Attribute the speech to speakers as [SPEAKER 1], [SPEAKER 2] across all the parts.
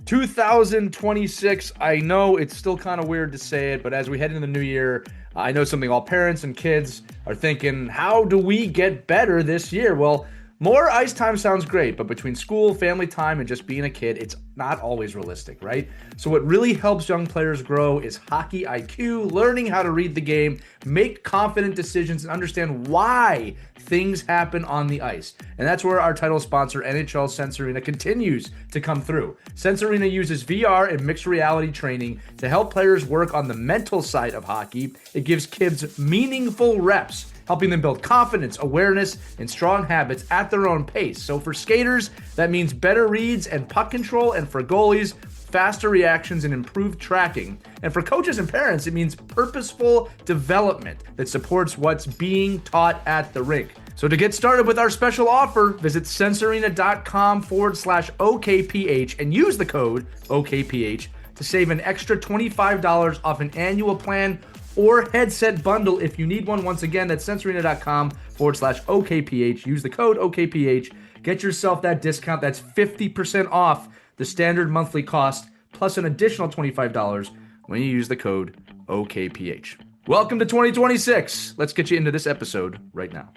[SPEAKER 1] 2026. I know it's still kind of weird to say it, but as we head into the new year, I know something all parents and kids are thinking, how do we get better this year? Well, more ice time sounds great, but between school, family time, and just being a kid, it's not always realistic, right? So, what really helps young players grow is hockey IQ, learning how to read the game, make confident decisions, and understand why things happen on the ice. And that's where our title sponsor, NHL Sense Arena, continues to come through. Sense Arena uses VR and mixed reality training to help players work on the mental side of hockey. It gives kids meaningful reps, helping them build confidence, awareness, and strong habits at their own pace. So for skaters, that means better reads and puck control, and for goalies, faster reactions and improved tracking. And for coaches and parents, it means purposeful development that supports what's being taught at the rink. So to get started with our special offer, visit sensearena.com/OKPH and use the code OKPH to save an extra $25 off an annual plan or headset bundle if you need one. Once again, that's sensearena.com/OKPH. Use the code OKPH. Get yourself that discount. That's 50% off the standard monthly cost, plus an additional $25 when you use the code OKPH. Welcome to 2026. Let's get you into this episode right now.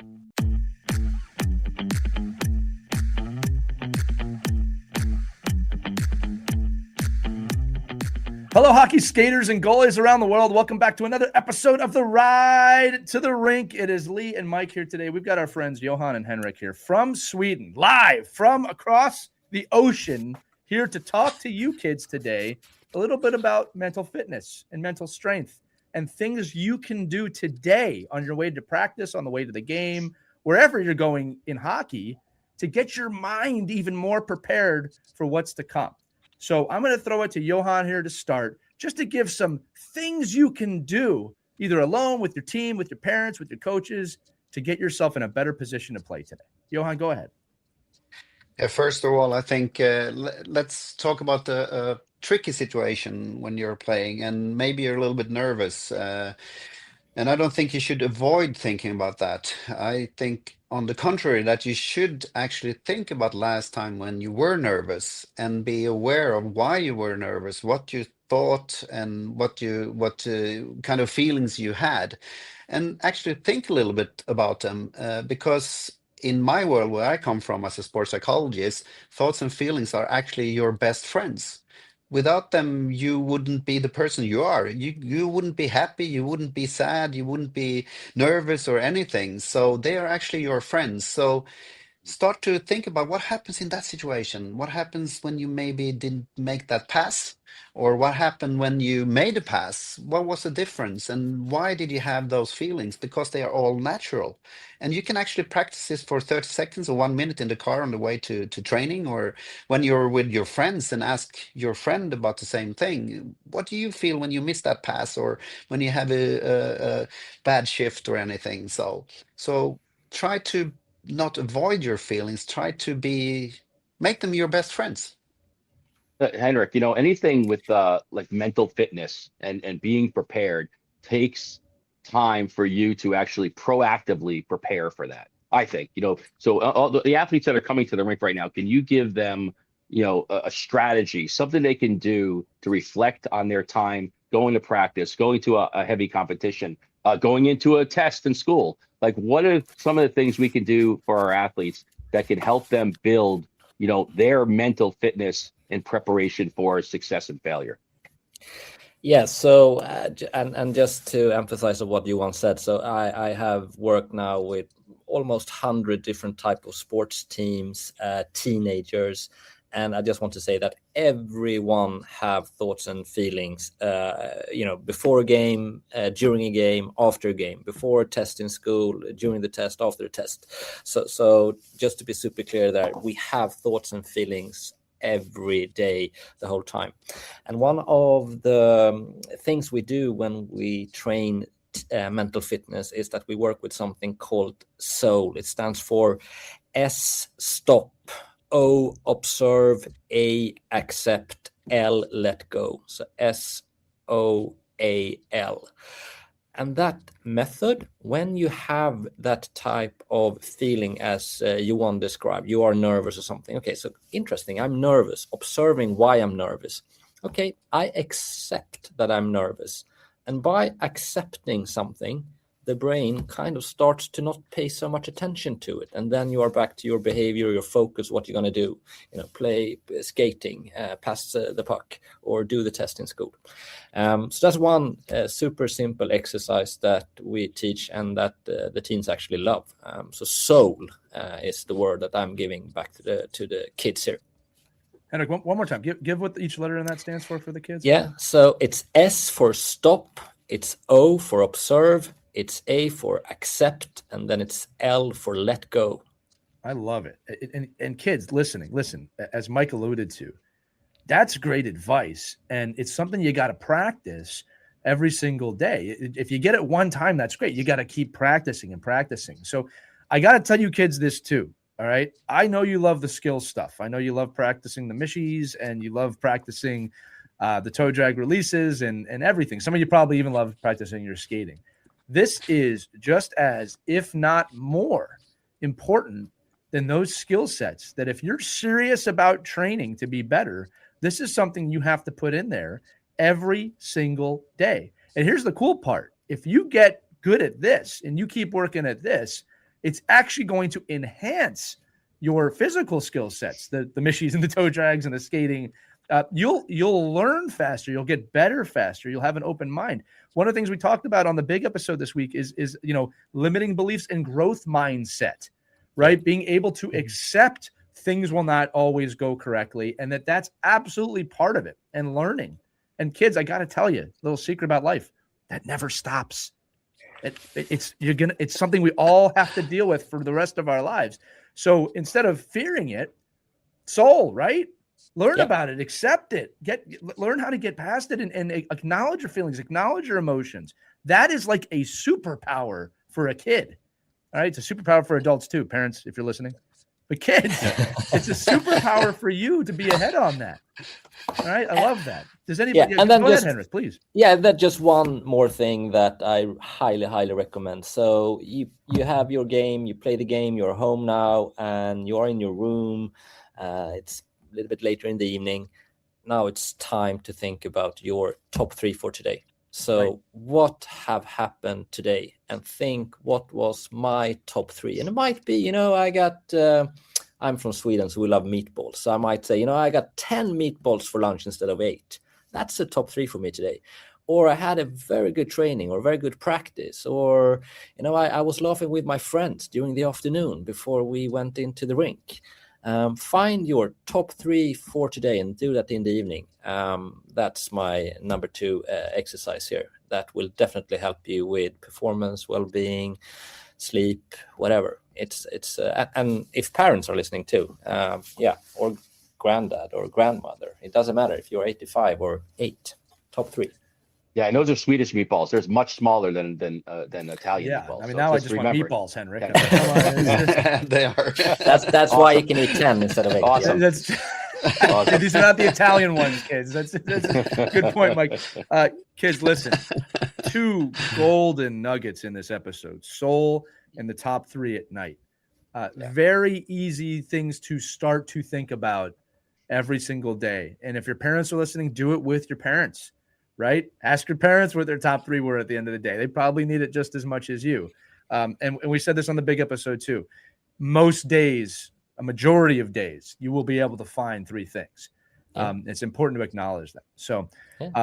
[SPEAKER 1] Hello, hockey skaters and goalies around the world. Welcome back to another episode of The Ride to the Rink. It is Lee and Mike here today. We've got our friends Johan and Henrik here from Sweden, live from across the ocean, here to talk to you kids today a little bit about mental fitness and mental strength and things you can do today on your way to practice, on the way to the game, wherever you're going in hockey, to get your mind even more prepared for what's to come. So I'm going to throw it to Johan here to start, just to give some things you can do, either alone, with your team, with your parents, with your coaches, to get yourself in a better position to play today. Johan, go ahead.
[SPEAKER 2] Yeah, first of all, I think let's talk about the tricky situation when you're playing, and maybe you're a little bit nervous. And I don't think you should avoid thinking about that. I think, on the contrary, that you should actually think about last time when you were nervous and be aware of why you were nervous, what you thought, and what kind of feelings you had, and actually think a little bit about them. Because in my world, where I come from as a sports psychologist, thoughts and feelings are actually your best friends. Without them, you wouldn't be the person you are. You wouldn't be happy, you wouldn't be sad, you wouldn't be nervous or anything. So they are actually your friends. So start to think about what happens in that situation. What happens when you maybe didn't make that pass? Or what happened when you made a pass? What was the difference? And why did you have those feelings? Because they are all natural. And you can actually practice this for 30 seconds or 1 minute in the car on the way to training, or when you're with your friends and ask your friend about the same thing. What do you feel when you miss that pass, or when you have a bad shift or anything? So try to not avoid your feelings, try to make them your best friends.
[SPEAKER 3] Henrik, anything with like mental fitness and being prepared takes time for you to actually proactively prepare for that. I think, so all the athletes that are coming to the rink right now, can you give them, a strategy, something they can do to reflect on their time going to practice, going to a heavy competition, going into a test in school? Like, what are some of the things we can do for our athletes that can help them build, their mental fitness in preparation for success and failure?
[SPEAKER 4] Yeah, so and just to emphasize on what Johan said, so I have worked now with almost 100 different type of sports teams, teenagers, and I just want to say that everyone have thoughts and feelings, before a game, during a game, after a game, before a test in school, during the test, after the test. So just to be super clear that we have thoughts and feelings every day, the whole time. And one of the things we do when we train mental fitness is that we work with something called SOAL. It stands for S, stop, O, observe, A, accept, L, let go. So SOAL. And that method, when you have that type of feeling as Johan described, you are nervous or something. Okay, so interesting, I'm nervous, observing why I'm nervous. Okay, I accept that I'm nervous. And by accepting something, the brain kind of starts to not pay so much attention to it. And then you are back to your behavior, your focus, what you're going to do, play skating, pass the puck, or do the test in school. So that's one super simple exercise that we teach and that the teens actually love. So SOAL is the word that I'm giving back to the kids here.
[SPEAKER 1] Henrik, one more time. Give what each letter in that stands for the kids.
[SPEAKER 4] Yeah, so it's S for stop, it's O for observe, it's A for accept, and then it's L for let go.
[SPEAKER 1] I love it. And kids, listen, as Mike alluded to, that's great advice. And it's something you got to practice every single day. If you get it one time, that's great. You got to keep practicing and practicing. So I got to tell you kids this too. All right. I know you love the skill stuff. I know you love practicing the mishies and you love practicing the toe drag releases and everything. Some of you probably even love practicing your skating. This is just as, if not more, important than those skill sets that if you're serious about training to be better, this is something you have to put in there every single day. And here's the cool part. If you get good at this and you keep working at this, it's actually going to enhance your physical skill sets, the mishies and the toe drags and the skating. You'll learn faster. You'll get better faster. You'll have an open mind. One of the things we talked about on the big episode this week is limiting beliefs and growth mindset, right? Being able to accept things will not always go correctly, and that's absolutely part of it. And learning. And kids, I got to tell you, a little secret about life, that never stops. It's something we all have to deal with for the rest of our lives. So instead of fearing it, SOAL, right? Learn about it, accept it, learn how to get past it and acknowledge your feelings, acknowledge your emotions. That is like a superpower for a kid. All right. It's a superpower for adults too. Parents, if you're listening, but kids, it's a superpower for you to be ahead on that. All right. I love that. Does anybody,
[SPEAKER 4] and then
[SPEAKER 1] go ahead, Henrik, please.
[SPEAKER 4] Yeah. That just one more thing that I highly, highly recommend. So you have your game, you play the game, you're home now and you're in your room. It's a little bit later in the evening. Now it's time to think about your top 3 for today. So what have happened today? And think, what was my top 3? And it might be, I'm from Sweden, so we love meatballs. So I might say, I got 10 meatballs for lunch instead of 8. That's the top 3 for me today. Or I had a very good training or very good practice. Or, I was laughing with my friends during the afternoon before we went into the rink. Find your top 3 for today and do that in the evening. That's my number 2 exercise here. That will definitely help you with performance, well-being, sleep, whatever. It's and if parents are listening too, or granddad or grandmother, it doesn't matter if you're 85 or 8. Top 3.
[SPEAKER 3] Yeah, and those are Swedish meatballs. They're much smaller than Italian meatballs.
[SPEAKER 1] I mean, now I just want meatballs, Henrik.
[SPEAKER 2] They are.
[SPEAKER 4] That's awesome. Why you can eat 10 instead of 8.
[SPEAKER 3] Awesome.
[SPEAKER 1] Awesome. These are not the Italian ones, kids. That's a good point, Mike. Kids, listen. 2 golden nuggets in this episode: SOAL and the top 3 at night. Very easy things to start to think about every single day. And if your parents are listening, do it with your parents. Right? Ask your parents what their top 3 were at the end of the day. They probably need it just as much as you. And we said this on the big episode too. Most days, a majority of days, you will be able to find 3 things. It's important to acknowledge that. So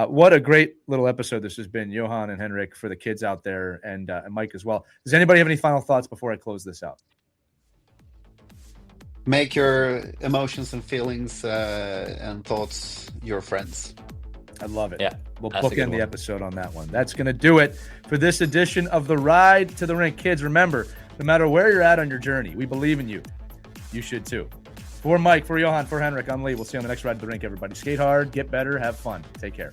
[SPEAKER 1] what a great little episode this has been, Johan and Henrik, for the kids out there and Mike as well. Does anybody have any final thoughts before I close this out?
[SPEAKER 2] Make your emotions and feelings and thoughts your friends.
[SPEAKER 1] I love it.
[SPEAKER 4] Yeah,
[SPEAKER 1] we'll bookend the episode on that one. That's going to do it for this edition of The Ride to the Rink. Kids, remember, no matter where you're at on your journey, we believe in you. You should too. For Mike, for Johan, for Henrik, I'm Lee. We'll see you on the next Ride to the Rink, everybody. Skate hard, get better, have fun. Take care.